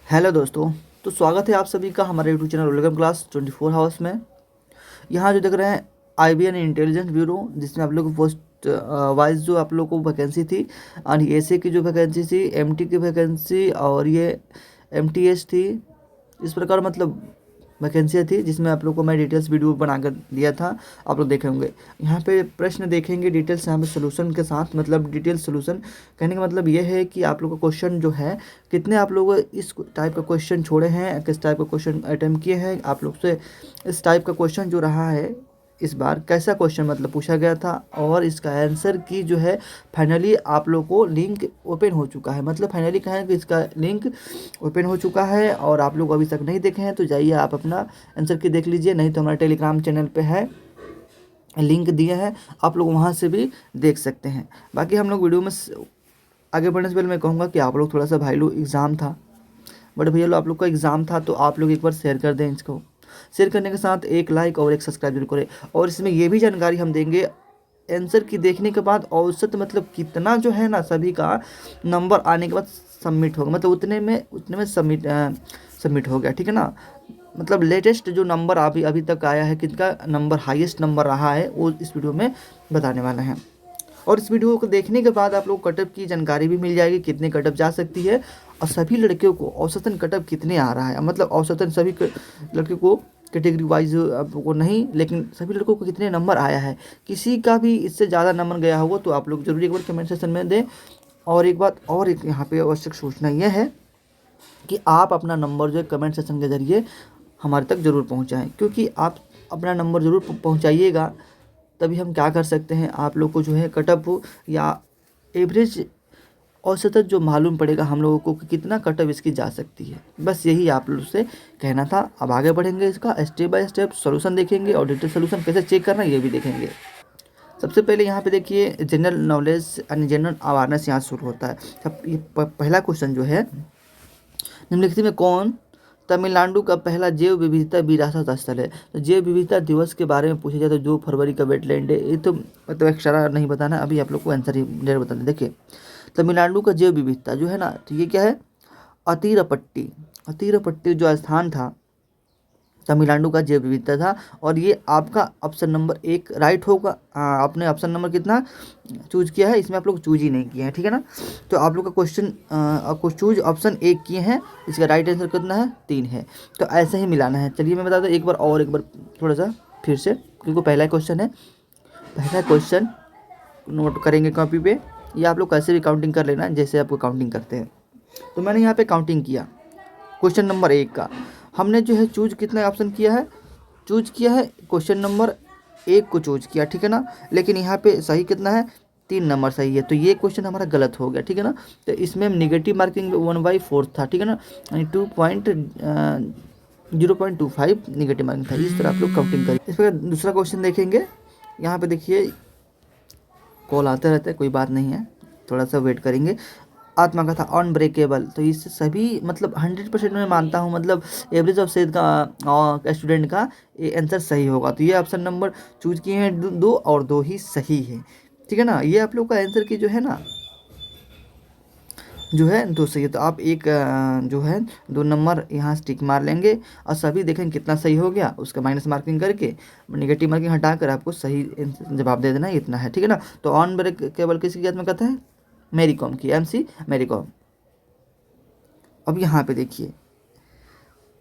Hello दोस्तों। तो स्वागत है आप सभी का हमारे YouTube channel welcome class 24 house में। यहाँ जो देख रहे हैं आईबीएन इंटेलिजेंस ब्यूरो, जिसमें आप लोग को पोस्ट वाइज जो आप लोग को वैकेंसी थी, और एसए की जो वैकेंसी थी, एमटी की वैकेंसी, और ये एमटीएस थी। इस प्रकार मतलब वैकेंसियाँ थी, जिसमें आप लोग को मैं डिटेल्स वीडियो बनाकर दिया था, आप लोग देखे होंगे। यहाँ पे प्रश्न देखेंगे डिटेल्स, यहाँ पे सोल्यूशन के साथ, मतलब डिटेल सोल्यूशन। कहने का मतलब ये है कि आप लोग का क्वेश्चन जो है, कितने आप लोग इस टाइप का क्वेश्चन छोड़े हैं, किस टाइप का क्वेश्चन अटेम्प्ट किए हैं, आप लोग से इस टाइप का क्वेश्चन जो रहा है इस बार कैसा क्वेश्चन मतलब पूछा गया था, और इसका आंसर की जो है फाइनली आप लोग को लिंक ओपन हो चुका है। मतलब फाइनली कहें कि इसका लिंक ओपन हो चुका है, और आप लोग अभी तक नहीं देखे हैं तो जाइए आप अपना आंसर की देख लीजिए, नहीं तो हमारे टेलीग्राम चैनल पे है, लिंक दिए हैं, आप लोग वहाँ से भी देख सकते हैं। बाकी हम लोग वीडियो में आगे बढ़ने से पहले मैं कहूँगा कि आप लोग थोड़ा सा, भाई लोग एग्ज़ाम था, बड़े भैया लोग आप लोग का एग्ज़ाम था, तो आप लोग एक बार शेयर कर दें इसको। शेयर करने के साथ एक लाइक और एक सब्सक्राइब जरूर करें। और इसमें ये भी जानकारी हम देंगे, आंसर की देखने के बाद औसत मतलब कितना जो है ना सभी का नंबर आने के बाद सबमिट होगा, मतलब उतने में सबमिट हो गया, ठीक है ना। मतलब लेटेस्ट जो नंबर अभी अभी तक आया है, किसका नंबर हाईएस्ट नंबर रहा है, वो इस वीडियो में बताने वाले हैं। और इस वीडियो को देखने के बाद आप लोग कटअप की जानकारी भी मिल जाएगी, कितने कटअप जा सकती है, और सभी लड़कियों को औसतन कटअप कितने आ रहा है, मतलब औसतन सभी लड़कियों को कैटेगरी वाइज आपको नहीं, लेकिन सभी लड़कों को कितने नंबर आया है। किसी का भी इससे ज़्यादा नंबर गया होगा तो आप लोग जरूर एक बार कमेंट सेक्शन में दें। और एक बात और, एक यहाँ पे आवश्यक सूचना यह है कि आप अपना नंबर जो है कमेंट सेक्शन के ज़रिए हमारे तक ज़रूर पहुँचाएँ, क्योंकि आप अपना नंबर ज़रूर पहुँचाइएगा, तभी हम क्या कर सकते हैं, आप लोग को जो है कटअप या एवरेज औसतन जो मालूम पड़ेगा हम लोगों को कि कितना कटअप इसकी जा सकती है। बस यही आप लोग से कहना था। अब आगे बढ़ेंगे, इसका स्टेप बाय स्टेप सॉल्यूशन देखेंगे, और डिटेल सॉल्यूशन कैसे चेक करना है ये भी देखेंगे। सबसे पहले यहाँ पे देखिए जनरल नॉलेज यानी जनरल अवेयरनेस यहाँ शुरू होता है। सब ये पहला क्वेश्चन जो है, निम्नलिखित में कौन तमिलनाडु का पहला जैव विविधता विरासत स्थल है। तो जैव विविधता दिवस के बारे में पूछा जाए तो 2 फरवरी का वेटलैंड है। ये तो मतलब एक्स्ट्रा नहीं बताना, अभी आप लोग को आंसर ही डेट बता दें। देखिए तमिलनाडु का जैव विविधता जो है ना, तो ये क्या है, अतीरपट्टी। अतीरपट्टी जो स्थान था तमिलनाडु का जैव विविधता था, और ये आपका ऑप्शन नंबर 1 राइट होगा। आपने ऑप्शन नंबर कितना चूज किया है, इसमें आप लोग चूज ही नहीं किए हैं, ठीक है ना। तो आप लोग का क्वेश्चन आपको चूज ऑप्शन 1 किए हैं, इसका राइट आंसर कितना है, 3 है। तो ऐसे ही मिलाना है। चलिए मैं बता दूँ एक बार थोड़ा सा फिर से, क्योंकि पहला क्वेश्चन है। पहला क्वेश्चन नोट करेंगे कॉपी पे, या आप लोग कैसे भी काउंटिंग कर लेना जैसे आपको काउंटिंग करते हैं। तो मैंने यहाँ पे काउंटिंग किया क्वेश्चन नंबर 1 का, हमने जो है चूज कितना ऑप्शन किया है, चूज किया है क्वेश्चन नंबर 1 को चूज किया, ठीक है ना। लेकिन यहाँ पे सही कितना है, 3 नंबर सही है, तो ये क्वेश्चन हमारा गलत हो गया, ठीक है ना। तो इसमें निगेटिव मार्किंग 1/4 था, ठीक है ना, यानी 0.25 निगेटिव मार्किंग था। इस तरह आप लोग काउंटिंग करें। इस पर दूसरा क्वेश्चन देखेंगे। यहाँ पे देखिए कॉल आते रहते हैं, कोई बात नहीं है, थोड़ा सा वेट करेंगे। आत्मकथा अनब्रेकेबल, तो इससे सभी मतलब 100% मैं मानता हूँ, मतलब एवरेज ऑफ सेद का स्टूडेंट का ये आंसर सही होगा। तो ये ऑप्शन नंबर चूज किए हैं 2 और 2 ही सही है, ठीक है ना। ये आप लोग का आंसर की जो है ना, जो है 2 सही है। तो आप एक जो है 2 नंबर यहाँ से टिक मार लेंगे, और सभी देखें कितना सही हो गया, उसका माइनस मार्किंग करके निगेटिव मार्किंग हटाकर आपको सही जवाब दे देना है, इतना है, ठीक है ना। तो ऑन ब्रेक केवल किसकी आत्मकथा है, मैरी कॉम की, MC मैरी कॉम। अब यहाँ पे देखिए,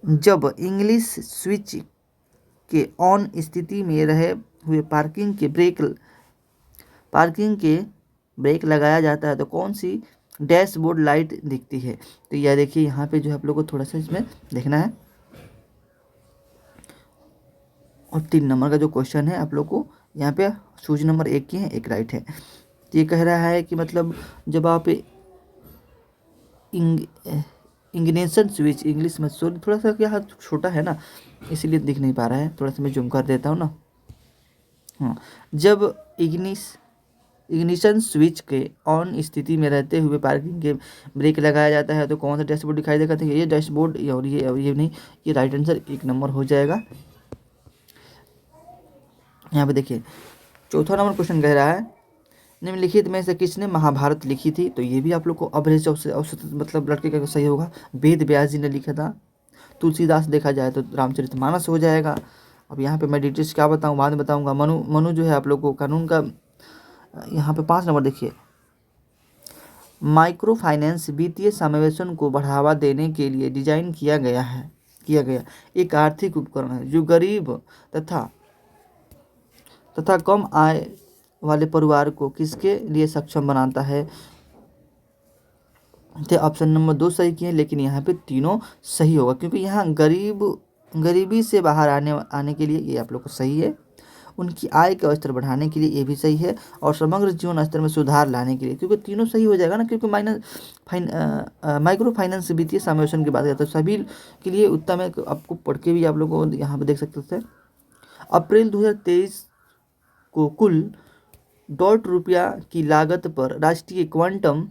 जब इंग्लिश स्विच के ऑन स्थिति में रहे हुए पार्किंग के ब्रेक लगाया जाता है तो कौन सी डैशबोर्ड लाइट दिखती है। तो यह देखिए यहाँ पे जो है आप लोग को थोड़ा सा इसमें देखना है। और 3 नंबर का जो क्वेश्चन है आप लोग को यहाँ पे चूज नंबर 1 की है, 1 राइट है। तो ये कह रहा है कि मतलब जब आप इग्निशन स्विच, इंग्लिश में सॉरी थोड़ा सा क्या हाथ छोटा है ना, इसीलिए दिख नहीं पा रहा है, थोड़ा सा मैं जूम कर देता हूँ ना। हाँ, जब इग्निशन स्विच के ऑन स्थिति में रहते हुए पार्किंग के ब्रेक लगाया जाता है तो कौन सा डैशबोर्ड दिखाई देगा। तो ये डैशबोर्ड, और ये नहीं, ये राइट आंसर 1 नंबर हो जाएगा। यहाँ पे देखिए चौथा नंबर क्वेश्चन कह रहा है, निम्नलिखित में से किसने महाभारत लिखी थी? तो ये भी आप लोग को अवरेज औसत मतलब लड़के का सही होगा। वेद व्यास जी ने लिखा था। तुलसीदास देखा जाए तो रामचरितमानस हो जाएगा। अब यहाँ पे मैं डिटेल्स क्या बताऊँ बाद में बताऊँगा। मनु जो है आप लोग को कानून का यहाँ पे 5 नंबर देखिए। माइक्रो फाइनेंस वित्तीय समावेशन को बढ़ावा देने के लिए डिजाइन किया गया एक आर्थिक उपकरण है जो गरीब तथा कम आय वाले परिवार को किसके लिए सक्षम बनाता है? तो ऑप्शन नंबर 2 सही किए, लेकिन यहाँ पे तीनों सही होगा क्योंकि यहाँ गरीबी से बाहर आने के लिए ये आप लोग को सही है, उनकी आय का स्तर बढ़ाने के लिए ये भी सही है, और समग्र जीवन स्तर में सुधार लाने के लिए, क्योंकि तीनों सही हो जाएगा ना। क्योंकि माइक्रो फाइनेंस वित्तीय समावेशन की बात करते हैं सभी के लिए उत्तम है। आपको पढ़ के भी आप लोग को यहाँ पे देख सकते थे। अप्रैल 2023 को कुल ₹1 की लागत पर राष्ट्रीय क्वांटम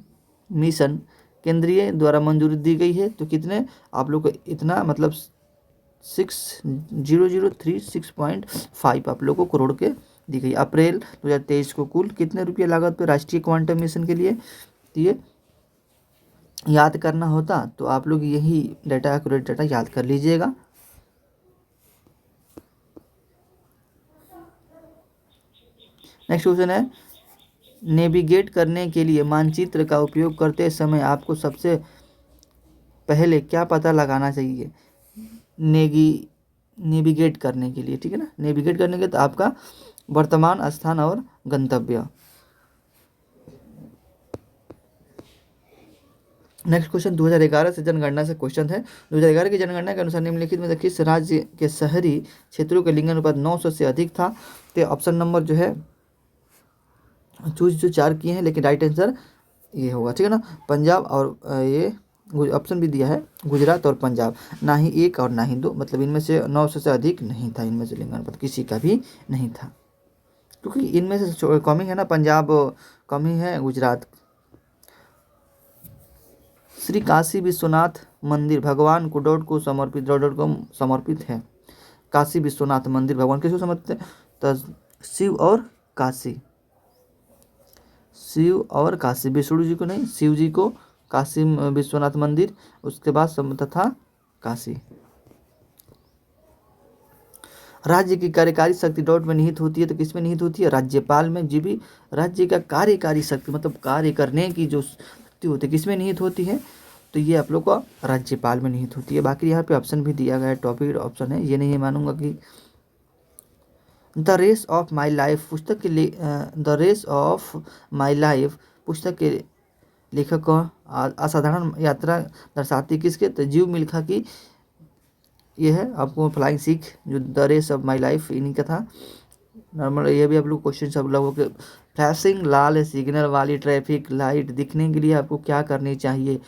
मिशन केंद्रीय द्वारा मंजूरी दी गई है। तो कितने आप लोग को इतना मतलब 6003.6.5 आप लोग को करोड़ के दी गई। अप्रैल 2023 को कुल कितने रुपये लागत पर राष्ट्रीय क्वांटम मिशन के लिए? ये याद करना होता तो आप लोग यही डाटा एक्यूरेट डाटा याद कर लीजिएगा। नेक्स्ट क्वेश्चन है, नेविगेट करने के लिए मानचित्र का उपयोग करते समय आपको सबसे पहले क्या पता लगाना चाहिए? नेविगेट करने के लिए, ठीक है ना। नेविगेट करने के तो आपका वर्तमान स्थान और गंतव्य। नेक्स्ट क्वेश्चन 2011 से जनगणना से क्वेश्चन है। 2011 की जनगणना के अनुसार निम्नलिखित में से किस राज्य के शहरी क्षेत्रों के लिंगानुपात 900 से अधिक था? तो ऑप्शन नंबर जो है चूज जो 4 किए हैं, लेकिन राइट आंसर ये होगा, ठीक है ना। पंजाब और ये ऑप्शन भी दिया है गुजरात और पंजाब, ना ही 1 और ना ही 2, मतलब इनमें से 900 से अधिक नहीं था। इनमें से लिंगानुपात किसी का भी नहीं था, क्योंकि इनमें से कमी है ना, पंजाब कमी है, गुजरात। श्री काशी विश्वनाथ मंदिर भगवान डॉट को समर्पित है। काशी विश्वनाथ मंदिर भगवान किसको समर्पित है? तो शिव और काशी, विष्णु जी को नहीं, शिव जी को काशी विश्वनाथ मंदिर, उसके बाद तथा काशी। राज्य की कार्यकारी शक्ति डॉट में निहित होती है, तो किस में निहित होती है? राज्यपाल में। जी भी राज्य का कार्यकारी शक्ति मतलब कार्य करने की जो शक्ति होती है किस में निहित होती है? तो ये आप लोग का राज्यपाल में निहित होती है। बाकी यहाँ पे ऑप्शन भी दिया गया है, टॉपिक ऑप्शन है, ये नहीं मानूंगा कि the race of my life पुस्तक के the race of my life पुस्तक के लेखक असाधारण यात्रा दर्शाती किसके? तो जीव मिल्खा की ये है आपको फ्लाइंग सिख, जो the race of my life इन्हीं का था। नॉर्मल ये भी आप लोग क्वेश्चन सब लोगों के। फ्लैशिंग लाल सिग्नल वाली ट्रैफिक लाइट दिखने के लिए आपको क्या करनी चाहिए?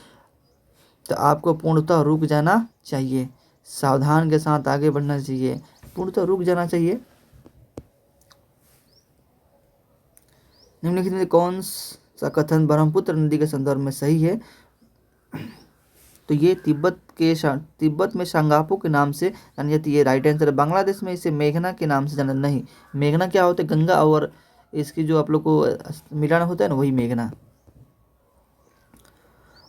तो आपको पूर्णतः रुक जाना चाहिए, सावधान के साथ आगे बढ़ना चाहिए, पूर्णतः रुक जाना चाहिए। निम्नलिखित में कौन सा कथन ब्रह्मपुत्र नदी के संदर्भ में सही है? तो ये तिब्बत में सांगापो के नाम से जानी जाती है, राइट आंसर है। बांग्लादेश में इसे मेघना के नाम से जाना नहीं। मेघना क्या होता है? गंगा और इसकी जो आप लोग को मिलान होता है ना, वही मेघना।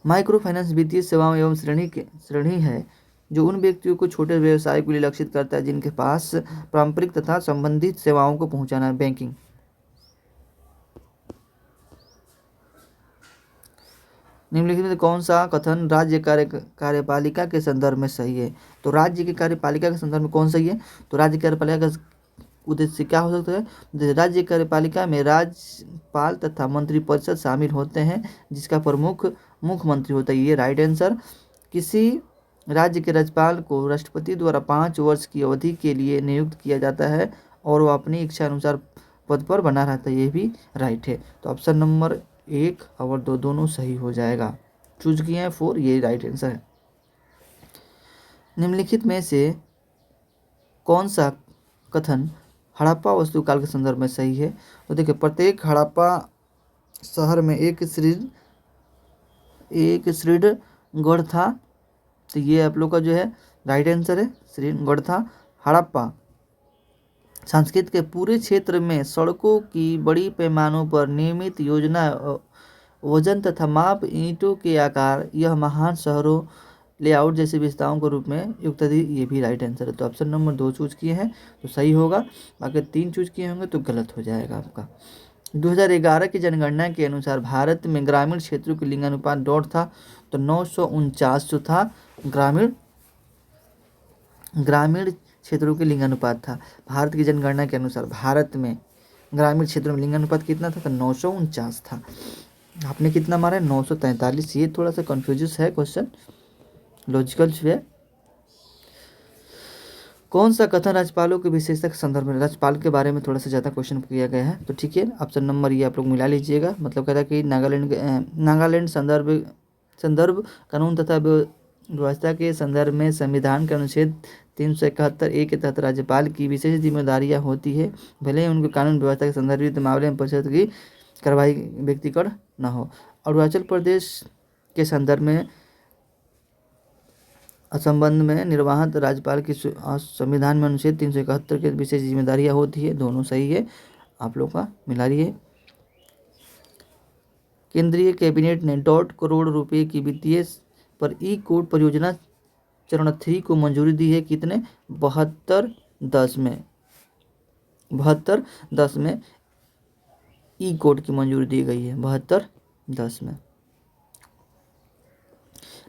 माइक्रो फाइनेंस वित्तीय सेवाओं एवं श्रेणी है जो उन व्यक्तियों को छोटे व्यवसाय के लिए लक्षित करता है जिनके पास पारंपरिक तथा संबंधित सेवाओं को पहुंचाना है। बैंकिंग। निम्नलिखित में कौन सा कथन राज्य कार्यपालिका के संदर्भ में सही है? तो राज्य की कार्यपालिका के संदर्भ में कौन सही है? तो राज्य कार्यपालिका का उद्देश्य क्या हो सकता है? राज्य कार्यपालिका में राज्यपाल तथा मंत्रिपरिषद शामिल होते हैं जिसका प्रमुख मुख्यमंत्री होता है। ये राइट आंसर। किसी राज्य के राज्यपाल को राष्ट्रपति द्वारा 5 वर्ष की अवधि के लिए नियुक्त किया जाता है और वह अपनी इच्छा अनुसार पद पर बना रहता है, ये भी राइट है। तो ऑप्शन नंबर 1 और 2 दोनों सही हो जाएगा। चूज किए हैं 4, ये राइट आंसर है। निम्नलिखित में से कौन सा कथन हड़प्पा वास्तुकाल के संदर्भ में सही है? तो देखिए, प्रत्येक हड़प्पा शहर में एक श्रीगढ़ था। तो ये आप लोग का जो है राइट आंसर है, श्रीगढ़ था। हड़प्पा संस्कृत के पूरे क्षेत्र में सड़कों की बड़ी पैमानों पर नियमित योजना, वजन तथा माप, ईंटों के आकार, यह महान शहरों लेआउट जैसे विशेषताओं के रूप में युक्त थी। ये भी राइट आंसर है। तो ऑप्शन नंबर 2 चूज किए हैं तो सही होगा, बाकी 3 चूज किए होंगे तो गलत हो जाएगा आपका। 2011 की जनगणना के अनुसार भारत में ग्रामीण क्षेत्रों के लिंगानुपात डॉट था, तो 949 जो था ग्रामीण क्षेत्रों के लिंगानुपात था। भारत की जनगणना के अनुसार भारत में ग्रामीण क्षेत्रों में लिंगानुपात कितना था? तो 949 था। आपने कितना मारा है? 943। ये थोड़ा सा कन्फ्यूजिस है क्वेश्चन, लॉजिकल है। कौन सा कथन राज्यपालों के विशेषता के संदर्भ में, राज्यपाल के बारे में थोड़ा सा ज़्यादा क्वेश्चन किया गया है, तो ठीक है। ऑप्शन नंबर ये आप लोग मिला लीजिएगा। मतलब कहता है कि नागालैंड संदर्भ कानून तथा व्यवस्था के संदर्भ में संविधान के अनुच्छेद 371 ए के तहत राज्यपाल की विशेष जिम्मेदारियां होती है, भले ही उनके कानून व्यवस्था के संदर्भित मामले में परिषद की कार्रवाई व्यक्तिगत न हो। अरुणाचल प्रदेश के संदर्भ में संबंध में निर्वाहत राज्यपाल की संविधान में अनुच्छेद 371 के विशेष जिम्मेदारियां होती है। दोनों सही है, आप लोग का मिला रही है। केंद्रीय कैबिनेट ने 1.5 करोड़ रुपए की वित्तीय पर ई कोड परियोजना चरण 3 को मंजूरी दी है। कितने? 72/10 में ई कोड की मंजूरी दी गई है, 72/10 में।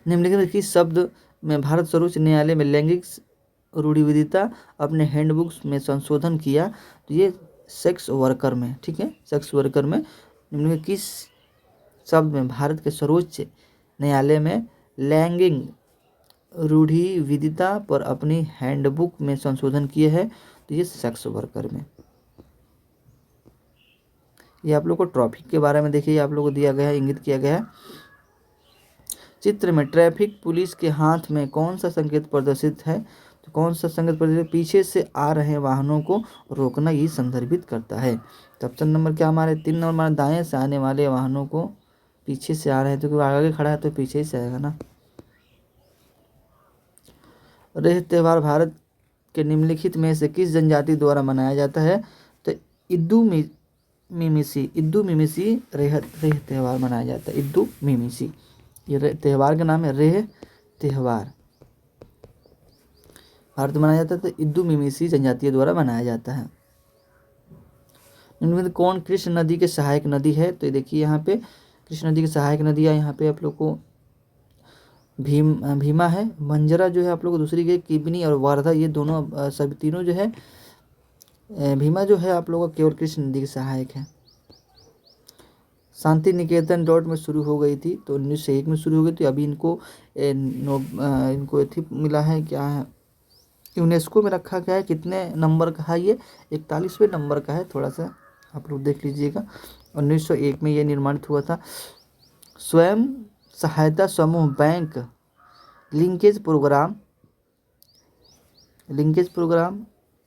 निम्नलिखित किस शब्द में भारत सर्वोच्च न्यायालय में लैंगिक रूढ़िवादिता अपने हैंडबुक्स में संशोधन किया? तो ये सेक्स वर्कर में, ठीक है, सेक्स वर्कर में निम्नलिखित किस शब्द में भारत के सर्वोच्च न्यायालय में लैंगिक रूढ़िवादिता पर अपनी हैंडबुक में संशोधन किए हैं? तो ये सेक्स वर्कर में। ये आप लोग को ट्रैफिक के बारे में देखिए, आप लोग को दिया गया है, इंगित किया गया है। चित्र में ट्रैफिक पुलिस के हाथ में कौन सा संकेत प्रदर्शित है? तो कौन सा संकेत प्रदर्शित? पीछे से आ रहे वाहनों को रोकना ये संदर्भित करता है। तो ऑप्शन नंबर क्या हमारे? 3 नंबर हमारे दाएं से आने वाले वाहनों को पीछे से आ रहे हैं, तो क्योंकि आगे खड़ा है तो पीछे से आएगा ना। रेह त्यौहार भारत के निम्नलिखित में से किस जनजाति द्वारा मनाया जाता है? तो इद्दू मिमिसी रेह त्यौहार मनाया जाता है। इद्दू मिमिसी ये त्यौहार का नाम है, रेह त्यौहार भारत में मनाया जाता है। तो इद्दू मिमिसी जनजाति द्वारा मनाया जाता है। निम्नलिखित कौन कृष्ण नदी के सहायक नदी है? तो देखिए यहाँ पे कृष्ण नदी की सहायक नदियाँ यहाँ पे आप लोग को भीमा है, मंजरा जो है आप लोग को दूसरी गई, किबनी और वारधा, ये दोनों सभी तीनों जो है, भीमा जो है आप लोगों का केवल कृष्ण नदी की सहायक है। शांति निकेतन डॉट में शुरू हो गई थी, तो 1901 में शुरू हो गई थी। अभी इनको इनको थी मिला है, क्या है, यूनेस्को में रखा गया है। कितने नंबर का है ये? 41वें नंबर का है। थोड़ा सा आप लोग देख लीजिएगा। 1901 में ये निर्माणित हुआ था। स्वयं सहायता समूह बैंक लिंकेज प्रोग्राम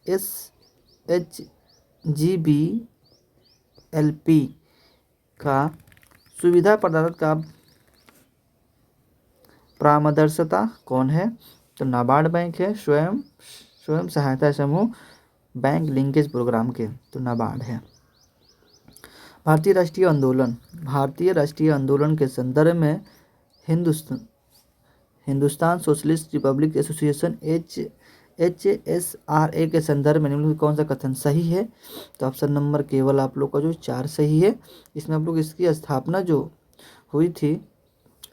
SHGBLP का सुविधा प्रदाता का परामर्शदाता कौन है? तो नाबार्ड बैंक है। स्वयं सहायता समूह बैंक लिंकेज प्रोग्राम के, तो नाबार्ड है। भारतीय राष्ट्रीय आंदोलन के संदर्भ में Hindustan socialist Republic association HSRA के संदर्भ में निम्नलिखित कौन सा कथन सही है? तो ऑप्शन नंबर केवल आप लोग का जो 4 सही है। इसमें आप लोग इसकी स्थापना जो हुई थी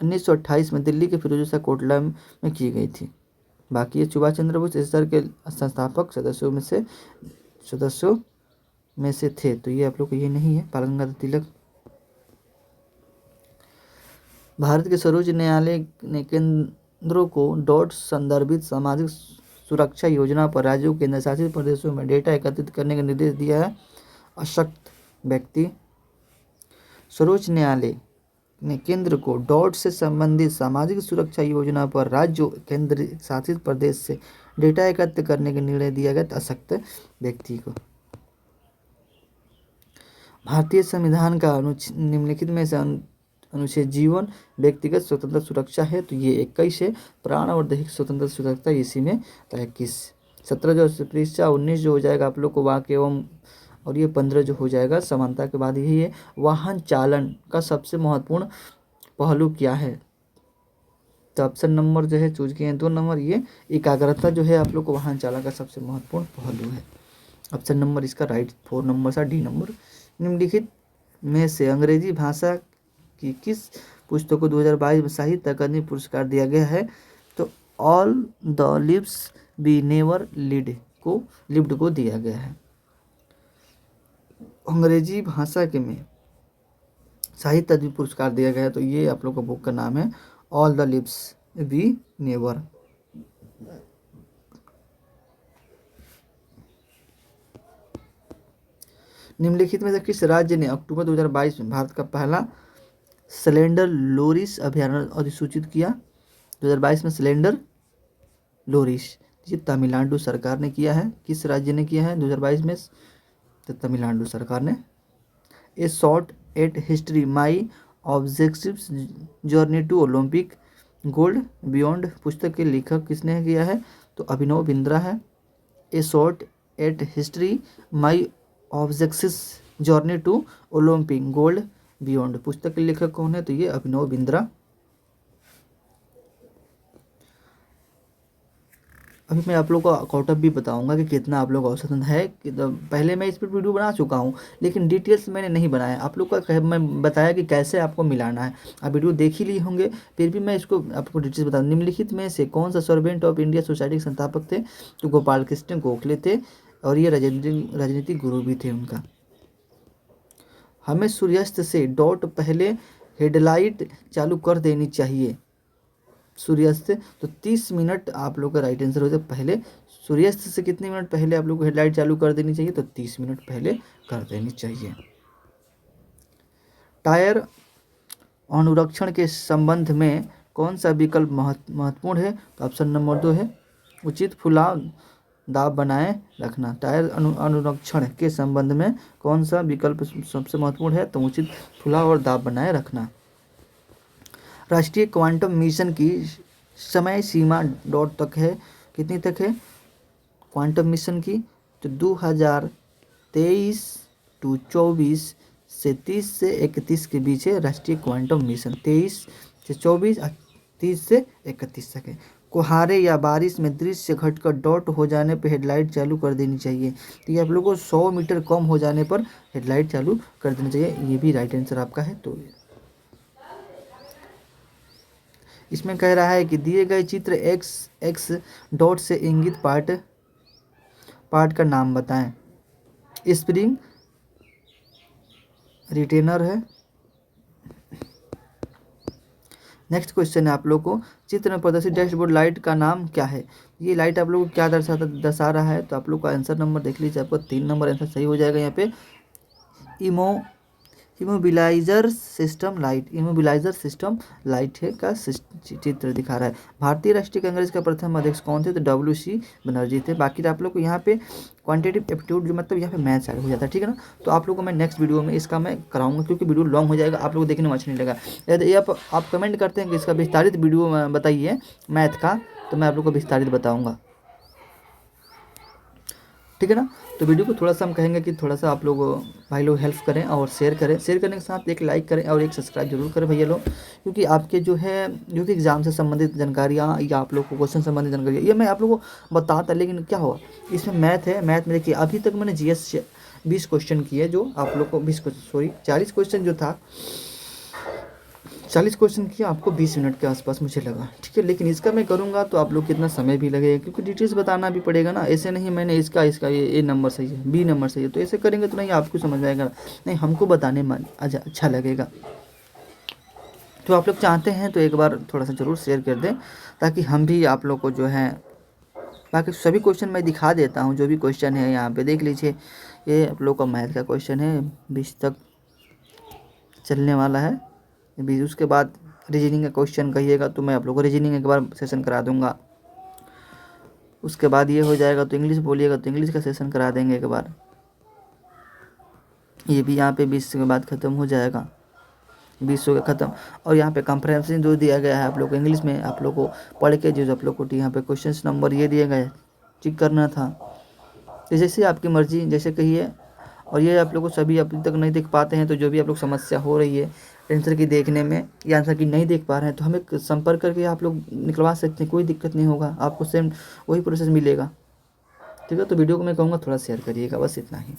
1928 में दिल्ली के फिरोजशाह कोटला में की गई थी। बाकी ये सुभाष चंद्र बोस SSR के संस्थापक सदस्यों में से थे, तो ये आप लोग को ये नहीं है। बाल गंगाधर तिलक। भारत के सर्वोच्च न्यायालय ने केंद्रों को डॉट संदर्भित सामाजिक सुरक्षा योजना पर राज्यों के केंद्र शासित प्रदेशों में डेटा एकत्रित करने का निर्देश दिया है। अशक्त व्यक्ति। सर्वोच्च न्यायालय ने केंद्र को डॉट से संबंधित सामाजिक सुरक्षा योजना पर राज्यों केंद्र शासित प्रदेश से डेटा एकत्र करने का निर्णय दिया गया अशक्त व्यक्ति को। भारतीय संविधान का निम्नलिखित में से अनुच्छेद जीवन व्यक्तिगत स्वतंत्रता सुरक्षा है, तो ये 21 है। प्राण और दैहिक स्वतंत्रता सुरक्षा इसी में 21 17 जो परीक्षा, 19 जो हो जाएगा आप लोग को वाक्य एवं, और ये 15 जो हो जाएगा समानता के बाद यही है। वाहन चालन का सबसे महत्वपूर्ण पहलू क्या है? तो ऑप्शन नंबर जो है चूज किए हैं 2 नंबर, ये एकाग्रता जो है आप लोग को वाहन चालन का सबसे महत्वपूर्ण पहलू है। ऑप्शन नंबर इसका राइट 4 नंबर सा डी नंबर। निम्नलिखित में से अंग्रेजी भाषा की किस पुस्तक को 2022 में साहित्य अकादमी पुरस्कार दिया गया है? तो all the leaves be never lived को दिया गया है। अंग्रेजी भाषा के में साहित्य अकादमी पुरस्कार दिया गया है, तो ये आप लोग का बुक का नाम है all the leaves be never. निम्नलिखित में से किस राज्य ने अक्टूबर 2022 में भारत का पहला सिलेंडर लोरिस अभयारण्य अधिसूचित किया? 2022 में सिलेंडर लोरिस, ये तमिलनाडु सरकार ने किया है। किस राज्य ने किया है 2022 में? तो तमिलनाडु सरकार ने। A short at history my objectives journey to Olympic gold beyond पुस्तक के लेखक किसने किया है? तो अभिनव बिंद्रा है। A short at history my objectives journey to Olympic gold beyond पुस्तक के लेखक कौन है? तो ये अभिनव बिंद्रा। अभी मैं आप लोग को कॉटअप भी बताऊंगा कि कितना आप लोग का औसतन है कि पहले मैं इस पर वीडियो बना चुका हूं, लेकिन डिटेल्स मैंने नहीं बनाया। आप लोग का मैं बताया कि कैसे आपको मिलाना है, आप वीडियो देख ही लिए होंगे, फिर भी मैं इसको आपको डिटेल्स बता दूँ। निम्नलिखित में से कौन सा सर्वेंट ऑफ इंडिया सोसाइटी के संस्थापक थे? तो गोपाल कृष्ण गोखले थे, और ये राजनीतिक गुरु भी थे उनका। हमें सूर्यास्त से डॉट पहले हेडलाइट चालू कर देनी चाहिए। सूर्यास्त तो 30 मिनट आप लोग का राइट आंसर हो जाए। पहले सूर्यास्त से कितने मिनट पहले आप लोग को हेडलाइट चालू कर देनी चाहिए? तो 30 मिनट पहले कर देनी चाहिए। टायर अनुरक्षण के संबंध में कौन सा विकल्प महत्वपूर्ण है? तो ऑप्शन नंबर 2 है उचित फुलाव दाब बनाए रखना। टायर अनुरक्षण के संबंध में कौन सा विकल्प सबसे महत्वपूर्ण है? तो उचित फुलाव और दाब बनाए रखना। राष्ट्रीय क्वांटम मिशन की समय सीमा डॉट तक है, कितनी तक है क्वांटम मिशन की? तो 2023 टू 24 से 30 से 31 के बीच है राष्ट्रीय क्वांटम मिशन। 23 से 24, 30 से 31 तक है। कोहारे या बारिश में दृश्य घटकर डॉट हो जाने पर हेडलाइट चालू कर देनी चाहिए। तो ये आप लोगों को 100 मीटर कम हो जाने पर हेडलाइट चालू कर देनी चाहिए। ये भी राइट आंसर आपका है। तो इसमें कह रहा है कि दिए गए चित्र एक्स डॉट से इंगित पार्ट का नाम बताएं। स्प्रिंग रिटेनर है। नेक्स्ट क्वेश्चन है आप लोग को, चित्र में प्रदर्शित डैशबोर्ड लाइट का नाम क्या है? ये लाइट आप लोग को क्या दर्शा रहा है? तो आप लोग का आंसर नंबर देख लीजिए, आपको 3 नंबर आंसर सही हो जाएगा। यहाँ पे इमोबिलाइजर सिस्टम लाइट है का चित्र दिखा रहा है। भारतीय राष्ट्रीय कांग्रेस का प्रथम अध्यक्ष कौन थे? तो WC बनर्जी थे। बाकी आप लोग को यहाँ पे क्वांटिटेटिव एप्टीट्यूड जो मतलब यहाँ पे मैथ्स हो जाता है, ठीक है ना। तो आप लोगों को मैं नेक्स्ट वीडियो में इसका मैं कराऊंगा, क्योंकि वीडियो लॉन्ग हो जाएगा, आप लोग को देखने में अच्छा नहीं लगा। यदि आप कमेंट करते हैं कि इसका विस्तारित वीडियो बताइए मैथ का, तो मैं आप लोग को विस्तारित बताऊँगा, ठीक है ना। तो वीडियो को थोड़ा सा हम कहेंगे कि थोड़ा सा आप लोग भाई लोग हेल्प करें और शेयर करें। शेयर करने के साथ एक लाइक करें और एक सब्सक्राइब जरूर करें भैया लोग, क्योंकि आपके जो भी एग्ज़ाम से संबंधित जानकारियाँ या आप लोग को क्वेश्चन संबंधित जानकारी ये मैं आप लोग को बताता, लेकिन क्या हुआ इसमें मैथ है। मैथ में देखिए अभी तक मैंने GS 20 क्वेश्चन किए, जो आप लोग को 40 क्वेश्चन जो था, 40 क्वेश्चन किया, आपको 20 मिनट के आसपास मुझे लगा, ठीक है। लेकिन इसका मैं करूँगा तो आप लोग कितना समय भी लगेगा, क्योंकि डिटेल्स बताना भी पड़ेगा ना। ऐसे नहीं मैंने इसका ये नंबर सही है, B नंबर सही है, तो ऐसे करेंगे तो नहीं आपको समझ में आएगा, नहीं हमको बताने में अच्छा लगेगा। तो आप लोग चाहते हैं तो एक बार थोड़ा सा ज़रूर शेयर कर दें, ताकि हम भी आप लोग को जो है, बाकी सभी क्वेश्चन मैं दिखा देता हूँ। जो भी क्वेश्चन है यहाँ पे देख लीजिए, ये आप लोग का मैथ का क्वेश्चन है, 20 तक चलने वाला है। भी उसके बाद रीजनिंग का क्वेश्चन कहिएगा तो मैं आप लोगों को रीजनिंग एक बार सेशन करा दूंगा। उसके बाद ये हो जाएगा तो इंग्लिश बोलिएगा तो इंग्लिश का सेशन करा देंगे एक बार। ये भी यहाँ पे 20 के बाद ख़त्म हो जाएगा, 20 हो गया ख़त्म। और यहाँ पे कंप्रहेंसिव जो दिया गया है आप लोग को इंग्लिश में, आप लोग को पढ़ के जो आप लोग को यहाँ पे क्वेश्चन नंबर ये दिए गए चेक करना था। तो जैसे आपकी मर्ज़ी, जैसे कहिए। और ये आप लोग को सभी अभी तक नहीं देख पाते हैं, तो जो भी आप लोग समस्या हो रही है आंसर की देखने में या आंसर की नहीं देख पा रहे हैं, तो हमें संपर्क करके आप लोग निकलवा सकते हैं, कोई दिक्कत नहीं होगा, आपको सेम वही प्रोसेस मिलेगा। ठीक है, तो वीडियो को मैं कहूँगा थोड़ा शेयर करिएगा, बस इतना ही।